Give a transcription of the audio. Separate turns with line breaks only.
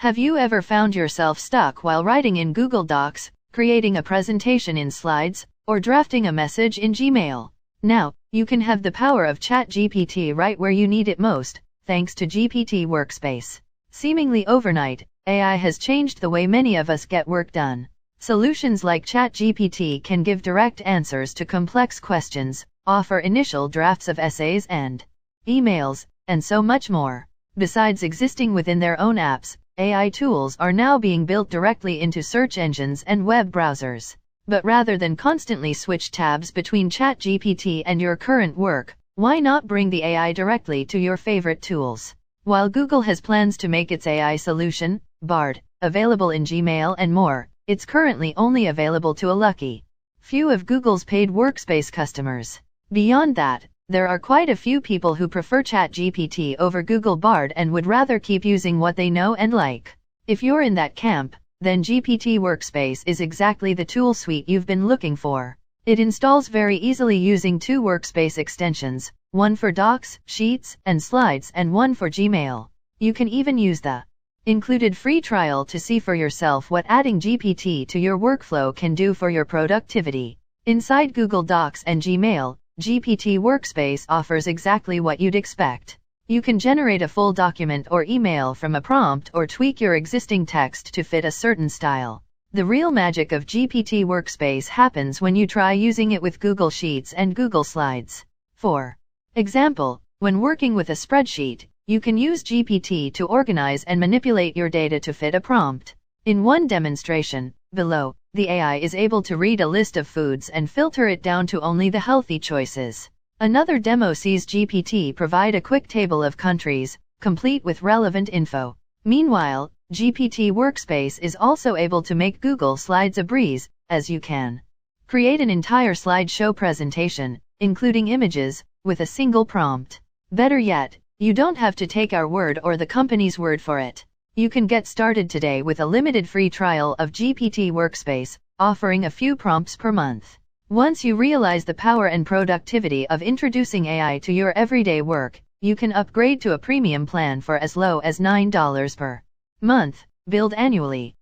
Have you ever found yourself stuck while writing in Google Docs, creating a presentation in Slides, or drafting a message in Gmail? Now, you can have the power of ChatGPT right where you need it most, thanks to GPT Workspace. Seemingly overnight, AI has changed the way many of us get work done. Solutions like ChatGPT can give direct answers to complex questions, offer initial drafts of essays and emails, and so much more. Besides existing within their own apps, AI tools are now being built directly into search engines and web browsers. But rather than constantly switch tabs between ChatGPT and your current work, why not bring the AI directly to your favorite tools? While Google has plans to make its AI solution, Bard, available in Gmail and more, it's currently only available to a lucky few of Google's paid workspace customers. Beyond that, there are quite a few people who prefer ChatGPT over Google Bard and would rather keep using what they know and like. If you're in that camp, then GPT Workspace is exactly the tool suite you've been looking for. It installs very easily using two workspace extensions, one for Docs, Sheets, and Slides and one for Gmail. You can even use the included free trial to see for yourself what adding GPT to your workflow can do for your productivity. Inside Google Docs and Gmail, GPT Workspace offers exactly what you'd expect. You can generate a full document or email from a prompt or tweak your existing text to fit a certain style. The real magic of GPT Workspace happens when you try using it with Google Sheets and Google Slides. For example, when working with a spreadsheet, you can use GPT to organize and manipulate your data to fit a prompt. In one demonstration, below, the AI is able to read a list of foods and filter it down to only the healthy choices. Another demo sees GPT provide a quick table of countries, complete with relevant info. Meanwhile, GPT Workspace is also able to make Google Slides a breeze, as you can create an entire slideshow presentation, including images, with a single prompt. Better yet, you don't have to take our word or the company's word for it. You can get started today with a limited free trial of GPT Workspace, offering a few prompts per month. Once you realize the power and productivity of introducing AI to your everyday work, you can upgrade to a premium plan for as low as $9 per month, billed annually.